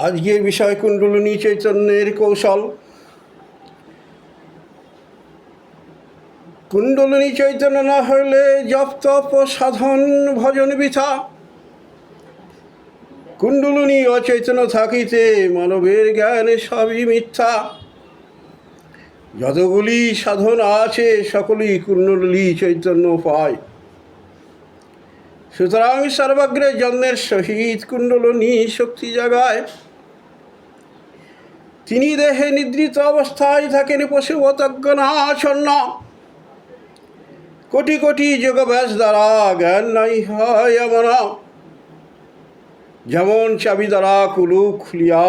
আজকের বিষয় কুণ্ডলিনী চৈতন্যের কৌশল। কুণ্ডলিনী চৈতন্য না হইলে জপ তপ সাধন ভজন বৃথা। কুণ্ডলিনী অচৈতন্য থাকিতে মানবের জ্ঞানে সবই মিথ্যা। যতগুলি সাধন আছে সকলই কুণ্ডলিনী চৈতন্য পায়। সুতরাং সর্বাগ্রে যত্নের সহিত কুণ্ডলিনী শক্তি জাগায়। তিনি দেহে নিদ্রিত অবস্থায় থাকেন পশুবতজ্ঞানাচ্ছন্ন। কোটি কোটি যোগাভ্যাস দ্বারা জ্ঞান নাই হয় এমন। যেমন চাবি দ্বারা কুলুপ খুলিয়া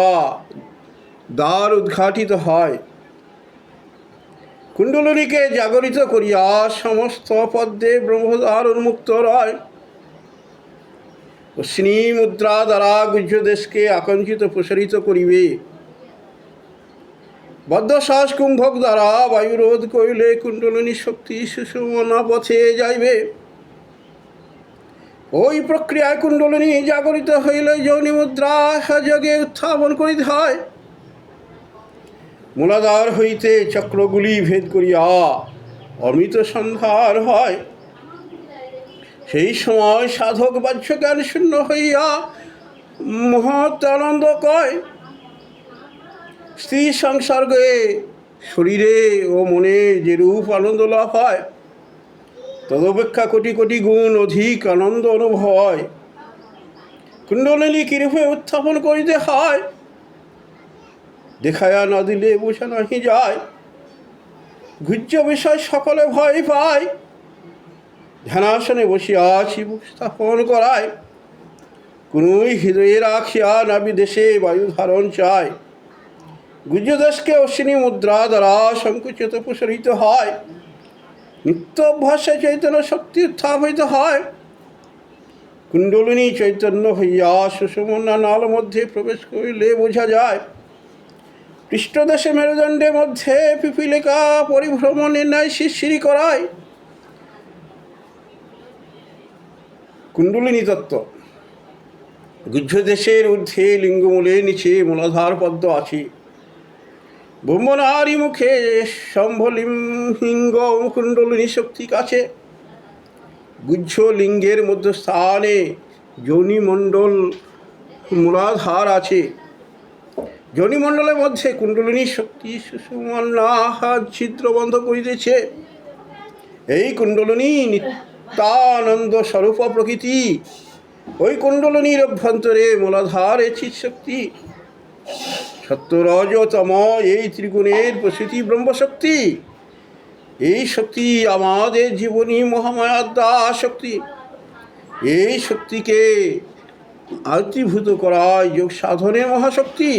দ্বার উদ্ঘাটিত হয়, কুণ্ডলিনীকে জাগরিত করিয়া সমস্ত পদ্মে ব্রহ্মদ্বার উন্মুক্ত রয়। অশ্বিনী মুদ্রা দ্বারা গুহ্যদেশকে আকাঙ্ক্ষিত প্রসারিত করিবে। বদ্ধশ্বাস কুম্ভক দ্বারা বায়ুরোধ করিলে কুণ্ডলিনী শক্তি সুষুম্না পথে যাইবে। ওই প্রক্রিয়ায় কুণ্ডলিনী জাগরিত হইলে যোনি মুদ্রা যোগে উত্থাপন করিতে হয়। মূলাধার হইতে চক্রগুলি ভেদ করিয়া অমৃত সন্ধান হয়। সেই সময় সাধক বাহ্য জ্ঞান শূন্য হইয়া মহৎ আনন্দ কয়। স্ত্রী সংসর্গে শরীরে ও মনে যেরূপ আনন্দ লাভ হয়, তদপেক্ষা কোটি কোটি গুণ অধিক আনন্দ অনুভব হয়। কুণ্ডলিনী কিরূপে উত্থাপন করিতে হয়, দেখাইয়া না দিলে বোঝা নাহি যায়। গুহ্য বিষয় সকলে ভয় পায়। ধ্যানাসনে বসিয়া শিব স্থাপন করায়। কোনই হৃদয়ে রাখিয়া নাভি দেশে বায়ু ধারণ চায়। গুহ্যদেশকে অশ্বিনী মুদ্রা দ্বারা সংকুচিত প্রসারিত হয়। নিত্য অভ্যাসে চৈতন্য শক্তি উত্থাপিত হয়। কুণ্ডলিনী চৈতন্য হইয়া সুষুম্না নাল মধ্যে প্রবেশ করিলে বোঝা যায়। পৃষ্ঠদেশে মেরুদণ্ডের মধ্যে পিপীলিকা পরিভ্রমণের ন্যায় শিরশিরি করায়। কুণ্ডলিনী তত্ত্ব। গুহ্যদেশের ঊর্ধ্বে লিঙ্গমূলের নিচে মূলাধার পদ্ম আছে। ব্রহ্মনারী মুখে সম্ভলিঙ্গ কুণ্ডলিনী শক্তি কাছে। গুহ্য লিঙ্গের মধ্যস্থানে যোনিমণ্ডল মূলাধার আছে। যোনিমণ্ডলের মধ্যে কুণ্ডলিনী শক্তি সুষুম্না ছিদ্র বন্ধ করিতেছে। এই কুণ্ডলিনী নিত্যানন্দ স্বরূপ প্রকৃতি। ওই কুণ্ডলিনীর অভ্যন্তরে মূলাধারে চিৎশক্তি। সত্য রজ তম এই ত্রিগুণের প্রসূতি ব্রহ্মশক্তি। এই শক্তি আমাদের জীবনী মহামায়াদ্যা শক্তি। এই শক্তিকে আয়ত্তীভূত করায় যোগ সাধনের মহাশক্তি।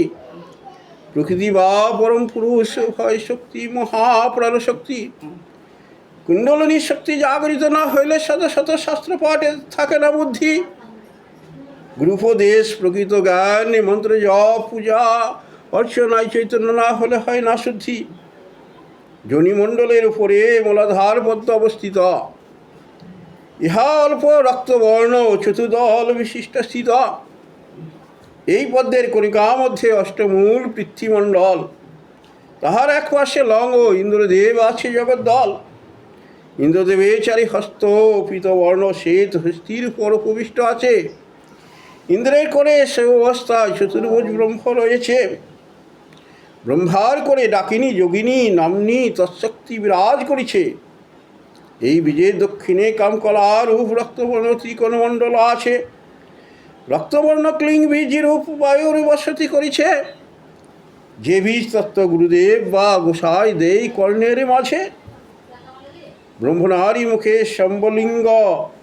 প্রকৃতি বা পরম পুরুষ উভয় শক্তি মহাপ্রাণ শক্তি। কুণ্ডলিনীর শক্তি জাগরিত না হইলে শত শত শাস্ত্র পাঠে থাকে না বুদ্ধি। গুরুপদেশ প্রকৃত জ্ঞান মন্ত্র জপ পূজা অর্চনায় চৈতন্য না হলে হয় না শুদ্ধি। যোনিমণ্ডলের উপরে মূলাধার পদ্ম অবস্থিত। ইহা অল্প রক্তবর্ণ চতুর্দল বিশিষ্ট স্থিত। এই পদ্মের কণিকা মধ্যে অষ্টমূল পৃথ্বীমণ্ডল। তাহার এক পাশে লঙ্গ ইন্দ্রদেব আছে জগদ্দল। ইন্দ্রদেবের চারি হস্ত পীতবর্ণ শ্বেত হস্তির উপর উপবিষ্ট আছে। ইন্দ্রের করে সে অবস্থায় চতুর্ভুজ ব্রহ্ম রয়েছে। ব্রহ্মার করে ডাকিনী যোগিনী নাম্নী তৎশক্তি বিরাজ করিছে। এই বীজের দক্ষিণে কামকলা রূপ রক্তবর্ণ ত্রিকোণমণ্ডল আছে। রক্তবর্ণ ক্লিং বীজ রূপ বায়ুর বসতি করিছে। যে বীজ তত্ত্ব গুরুদেব বা গোসাই দেই কর্ণের মাঝে। ব্রহ্মনারী মুখে সম্বলিঙ্গ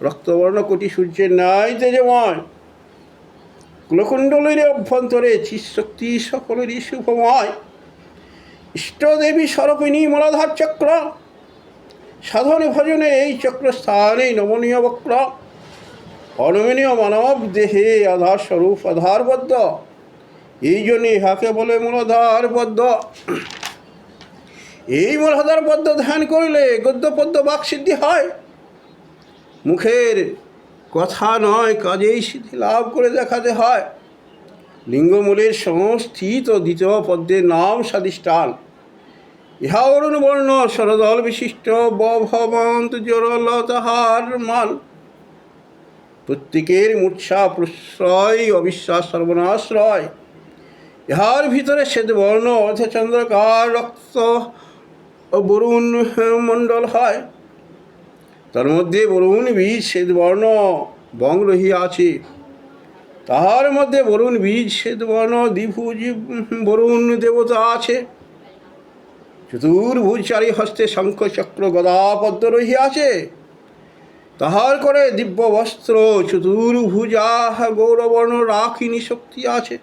রক্তবর্ণ কোটি সূর্যের ন্যায় তেজময়। কুলকুণ্ডলীর অভ্যন্তরে চিৎশক্তি সকলেরই শুভময়। ইষ্টদেবী স্বরূপিণী মূলাধার চক্র। সাধনে ভজনে এই চক্রস্থানে নমনীয় বক্র। অনমনীয় মানব দেহে আধার স্বরূপ আধার পদ্ম। এই জন্য ইহাকে বলে মূলাধার পদ্ম। এই মূলাধার পদ্ম ধ্যান করিলে গদ্য পদ্য বাকসিদ্ধি হয়। মুখের কথা নয় কাজেই সিদ্ধি লাভ করে দেখাতে হয়। লিঙ্গমূলের সংস্থিত দ্বিতীয় পদ্মের নাম স্বাধিষ্ঠান। ইহা অরুণ বর্ণ সরদল বিশিষ্ট বভবন্ত জরলতাহার মান। প্রত্যেকের মূর্ছা প্রশ্রয় অবিশ্বাস সর্বনাশ্রয়। ইহার ভিতরে শ্বেতবর্ণ অর্ধচন্দ্রকার রক্ত ও বরুণ মণ্ডল হয়। তার মধ্যে বরুণ বীজ শ্বেতবর্ণ বং রহিয়াছে। তাহার মধ্যে বরুণ বীজ শ্বেতবর্ণ দ্বিভুজ বরুণ দেবতা আছে। চতুর্ভুজ চারি হস্তে শঙ্খ চক্র গদা পদ্ম রহিয়াছে। তাহার করে দিব্য বস্ত্র চতুর্ভুজা গৌরবর্ণ রাখিনী শক্তি আছে।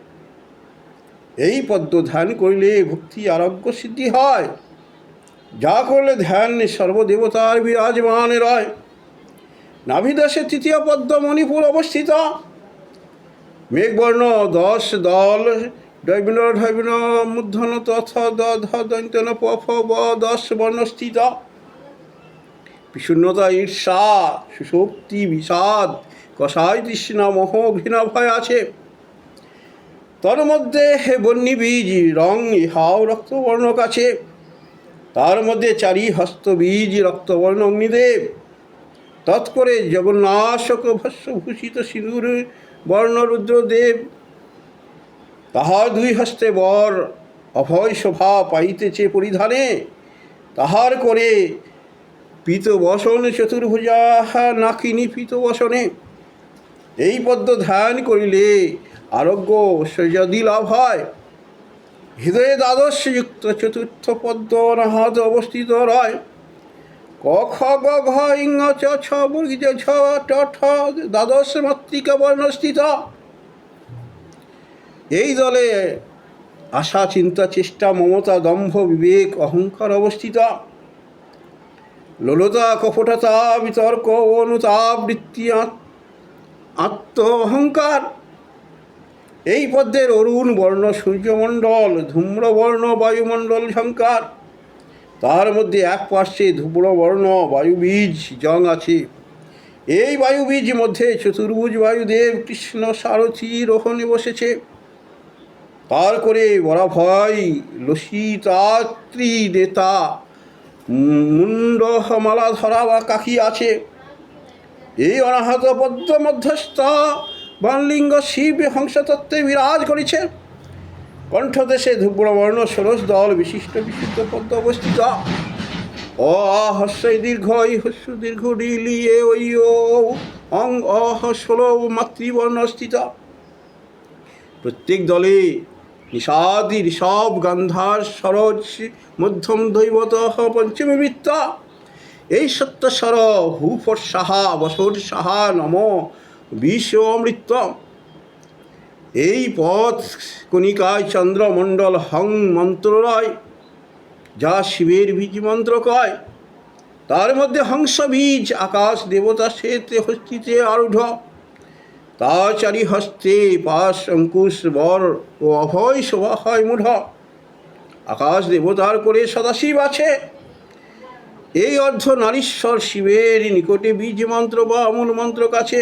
এই পদ্ম ধ্যান করিলে ভক্তি আরোগ্য সিদ্ধি হয়। যা করলে ধ্যান সর্বদেবতার বিরাজমান রয়। নাভিদেশে তৃতীয় পদ্ম মণিপুর অবস্থিত। মেঘবর্ণ 10 দল দৈবিন ঢৈবিন মূর্ধন তথ দধ দৈন্তন পফ ব 10 বর্ণ স্থিত। বিষণ্ণতা ঈর্ষা সুশক্তি বিষাদ কষায় তৃষ্ণা মোহ ঘৃণা ভয় আছে। তার মধ্যে বন্যী বীজ রং ইহাও রক্তবর্ণ কাছে। তার মধ্যে চারি হস্ত বীজ রক্তবর্ণ অগ্নিদেব। তৎকরে জগন্নাশক ভস্মভূষিত সিঁদুর বর্ণ রুদ্রদেব। তাহার 2 হস্তে বর অভয় শোভা পাইতেছে পরিধানে। তাহার করে পীত বসন চতুর্ভুজা নাকিনী পীত বসনে। এই পদ্ম ধ্যান করিলে আরোগ্য ঐশ্বর্যাদি লাভ হয়। হৃদয়ে দ্বাদশযুক্ত চতুর্থ পদ্ম অনাহত অবস্থিত রয়। ক খ গ ঘ ইং চ ছ বর্গীজ ছ ট ঠ দ্বাদশ মাতৃকা বর্ণস্থিত। এই দলে আশা চিন্তা চেষ্টা মমতা দম্ভ বিবেক অহংকার অবস্থিত। লোলতা কপটতা বিতর্ক অনুতাপ বৃত্তি আত্ম অহংকার। এই পদ্মের অরুণ বর্ণ সূর্যমণ্ডল ধূম্রবর্ণ বায়ুমণ্ডল ঝঙ্কার। তার মধ্যে এক পার্শ্বে ধূম্রবর্ণ বায়ুবীজ জং আছে। এই বায়ুবীজ মধ্যে চতুর্ভুজ বায়ুদেব কৃষ্ণ সারথী রোহণে বসেছে। তার করে বরাভয় লসিতাত্রী নেতা মুন্ড মালা ধরা বা কাকি আছে। এই অনাহত পদ্ম মধ্যস্থ বানলিঙ্গ শিব হংসতত্ত্বে বিরাজ করেছে। কণ্ঠদেশে ধূম্রবর্ণ ষোড়শ দল বিশিষ্ট বিশুদ্ধ পদ্ম অবস্থিত। অ হস্যই দীর্ঘ ই হস্য দীর্ঘ ডিলি এ ওই অং অহ 16 মাতৃবর্ণ স্থিত। প্রত্যেক দলে নিষাদি ঋষভ গান্ধার সরজ মধ্যম দৈবত পঞ্চমী বৃত্তা। এই সত্যস্বর হুফট সাহা বসট সাহা নম বিশ্ব অমৃত। এই পথ কণিকায় চন্দ্রমণ্ডল হং মন্ত্র রয়, যা শিবের বীজ মন্ত্র কয়। তার মধ্যে হংস বীজ আকাশ দেবতা শ্বেত হস্তিতে আরূঢ়। তার চারি হস্তে পাশ অঙ্কুশ বর ও অভয় শোভা হয় মূঢ়। আকাশ দেবতার করে সদাশিব আছে। এই অর্ধ নারীশ্বর শিবের নিকটে বীজ মন্ত্র বা মূল মন্ত্র কাছে।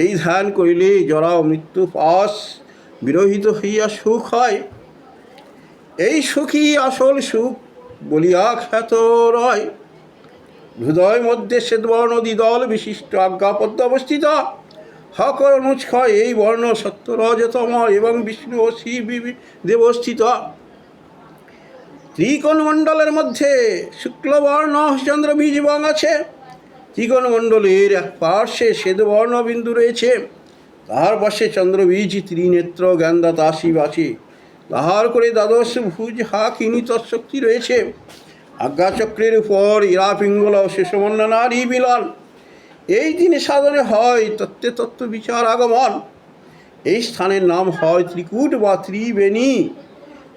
এই ধ্যান করিলে জরা মৃত্যু পাশ বিরহিত হইয়া সুখ হয়। এই সুখই আসল সুখ বলিয়া খ্যাত রয়। হৃদয় মধ্যে শ্বেতবর্ণ দ্বিদল বিশিষ্ট আজ্ঞাপদ্ম অবস্থিত। হকর অনুষ্ক্ষয় এই বর্ণ সত্য রজতম এবং বিষ্ণু ও শিব দেবস্থিত। ত্রিকোণ মণ্ডলের মধ্যে শুক্লবর্ণ চন্দ্র বীজ বং আছে। ত্রিকোণ মণ্ডলের এক পার্শ্বে শ্বেতবর্ণ বিন্দু রয়েছে। তাহার পাশে চন্দ্রবীজ ত্রিনেত্র জ্ঞানদাতা শিব আছে। তাহার করে দ্বাদশ ভুজ হাকিনী তৎশক্তি রয়েছে। আজ্ঞাচক্রের উপর ইরা পিঙ্গল শেষমন্য নারী মিলন। এই দিনে সাধনে হয় তত্ত্বে তত্ত্ব বিচার আগমন। এই স্থানের নাম হয় ত্রিকূট বা ত্রিবেণী।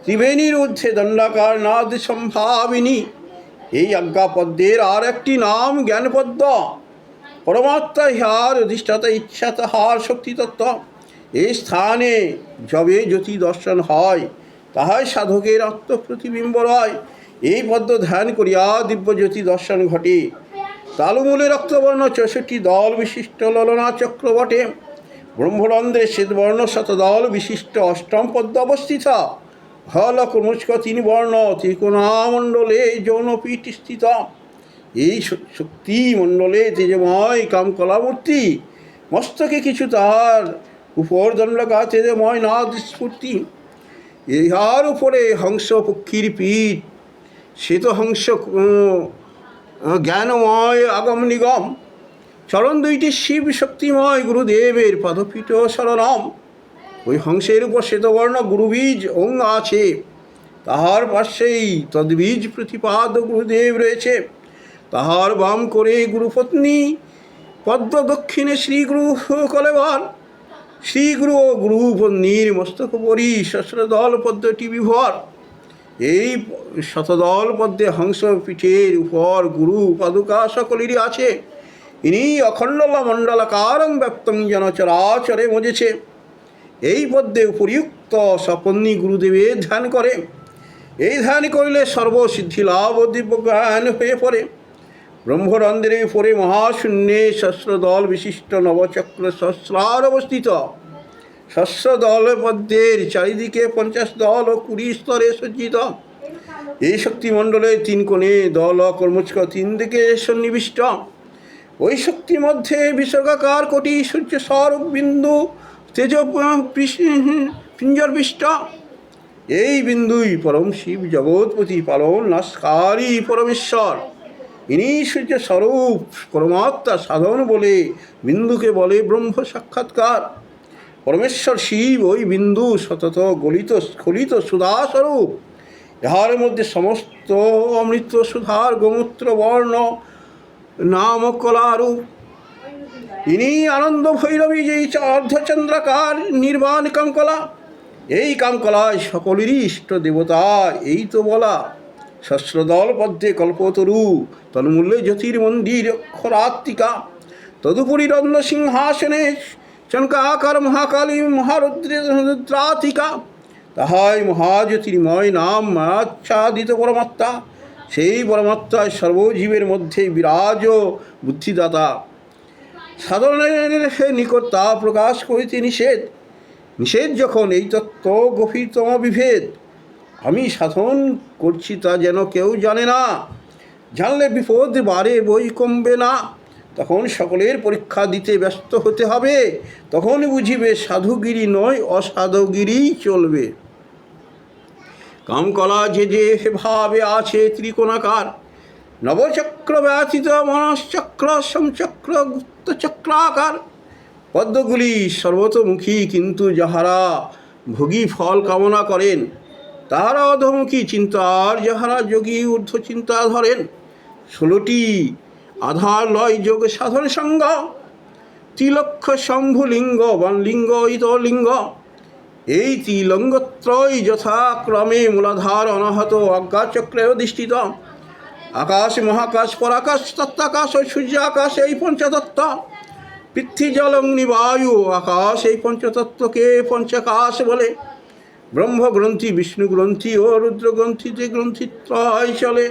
ত্রিবেণীর ঊর্ধ্বে দণ্ডাকার নাদ সম্ভাবিনী। এই আজ্ঞাপদ্মের আর একটি নাম জ্ঞানপদ্ম। পরমাত্মা ইহার অধিষ্ঠাতা ইচ্ছা তাহার শক্তিতত্ত্ব। এই স্থানে যবে জ্যোতি দর্শন হয়, তাহাই সাধকের আত্মপ্রতিবিম্ব রয়। এই পদ্ম ধ্যান করিয়া দিব্য জ্যোতি দর্শন ঘটে। তালুমূলে রক্তবর্ণ 64 দল বিশিষ্ট ললনা চক্র বটে। ব্রহ্মরন্ধ্রে শ্বেতবর্ণ শতদল বিশিষ্ট অষ্টম পদ্ম অবস্থিত। হল ক্রমস্ক তিন বর্ণ ত্রিকোণামণ্ডলে যৌনপীঠ স্থিত। এই শক্তিমণ্ডলে তেজময় কামকলামূর্তি, মস্তকে কিছু তাহার উপর দণ্ডকা তেজময় নাদ স্ফূর্তি। ইহার উপরে হংস পক্ষীর পীঠ, শ্বেত হংস জ্ঞানময় আগম নিগম। চরণ দুইটি শিব শক্তিময় গুরুদেবের পদপীঠ শরণম। ওই হংসের উপর শ্বেতবর্ণ গুরুবীজ অঙ্গ আছে, তাহার পাশেই তদ্বীজ প্রতিপাদ গুরুদেব রয়েছে। তাহার বাম করে গুরুপত্নী, পদ্ম দক্ষিণে শ্রীগুরু কলেবর। শ্রীগুরু ও গুরুপত্নীর মস্তক পরি সহস্রদল পদ্মটি বিভর। এই শতদল পদ্মে হংস পীঠের উপর গুরু পাদুকা সকলেরই আছে। ইনি অখণ্ড মণ্ডলাকারং ব্যক্তং যেন চরাচরে মজেছে। এই পদ্মে উপরিউক্ত সপন্নী গুরুদেবের ধ্যান করে। এই ধ্যান করিলে সর্বসিদ্ধি লাভ ও দিব্যজ্ঞান হয়ে পড়ে। ব্রহ্মরন্ধ্রে পরে মহাশূন্যে সহস্রদল বিশিষ্ট নবচক্র সহস্রার অবস্থিত। সহস্রদল পদ্মের চারিদিকে 50 দল ও 20 স্তরে সজ্জিত। এই শক্তিমণ্ডলে 3 কোণে দল কর্মচ্ক 3 দিকে সন্নিবিষ্ট। ওই শক্তির মধ্যে বিসর্গাকার কোটি সূর্য স্বরূপ বিন্দু তেজ পিঞ্জরবিষ্ট। এই বিন্দুই পরম শিব জগৎপতি পালন নাশকারী পরমেশ্বর। ইনি সূর্য স্বরূপ পরমাত্মা সাধন বলে বিন্দুকে বলে ব্রহ্ম সাক্ষাৎকার। পরমেশ্বর শিব ওই বিন্দু সতত গলিত স্খলিত সুধাস্বরূপ। ইহার মধ্যে সমস্ত অমৃত সুধার গোমূত্র বর্ণ নাম কলারূপ। ইনি আনন্দ ভৈরবী, যেই অর্ধচন্দ্রাকার নির্বাণ কামকলা। এই কামকলায় সকলেরই ইষ্ট দেবতা এই তো বলা। সহস্রদল পদ্মে কল্পতরু, তন্মূল্যে জ্যোতির্মন্দির অক্ষরাত্মিকা। তদুপরি রত্ন সিংহাসনে চনকাকার মহাকালী মহারুদ্রাতিকা। তাহাই মহাজ্যোতির্ময় নাম আচ্ছাদিত পরমাত্মা। সেই পরমাত্মায় সর্বজীবের মধ্যে বিরাজ বুদ্ধিদাতা। সাধারণের নিকট তা প্রকাশ করিতে নিষেধ। নিষেধ যখন এই তত্ত্ব গভীরতম বিভেদ। আমি সাধন করছি তা যেন কেউ জানে না। জানলে বিপদ বাড়ে বই কমবে না। তখন সকলের পরীক্ষা দিতে ব্যস্ত হতে হবে। তখন বুঝিবে সাধুগিরি নয় অসাধুগিরি চলবে। কামকলা যে যে ভাবে আছে ত্রিকোণাকার, নবচক্র ব্যতীত মনশ্চক্র সমচক্র গুপ্তচক্রাকার। পদ্মগুলি সর্বতোমুখী, কিন্তু যাহারা ভোগী ফল কামনা করেন তাহারা অধমুখী চিন্তার, যাহারা যোগী ঊর্ধ্ব চিন্তা ধরেন। 16টি আধার লয় যোগ সাধন সঙ্গ, ত্রিলক্ষ শম্ভুলিঙ্গ বানলিঙ্গ ইতলিঙ্গ। এই ত্রিলঙ্গত্রয় যথাক্রমে মূলাধার অনাহত আজ্ঞাচক্রে অধিষ্ঠিত। আকাশ মহাকাশ পরাকাশ তত্ত্বাকাশ ও সূর্যাকাশ এই পঞ্চতত্ত্ব। পৃথ্বী জল অগ্নি বায়ু আকাশ এই পঞ্চতত্ত্বকে পঞ্চাকাশ বলে। ব্রহ্মগ্রন্থি বিষ্ণু গ্রন্থি ও রুদ্র গ্রন্থিতে গ্রন্থিত্রয় চলে।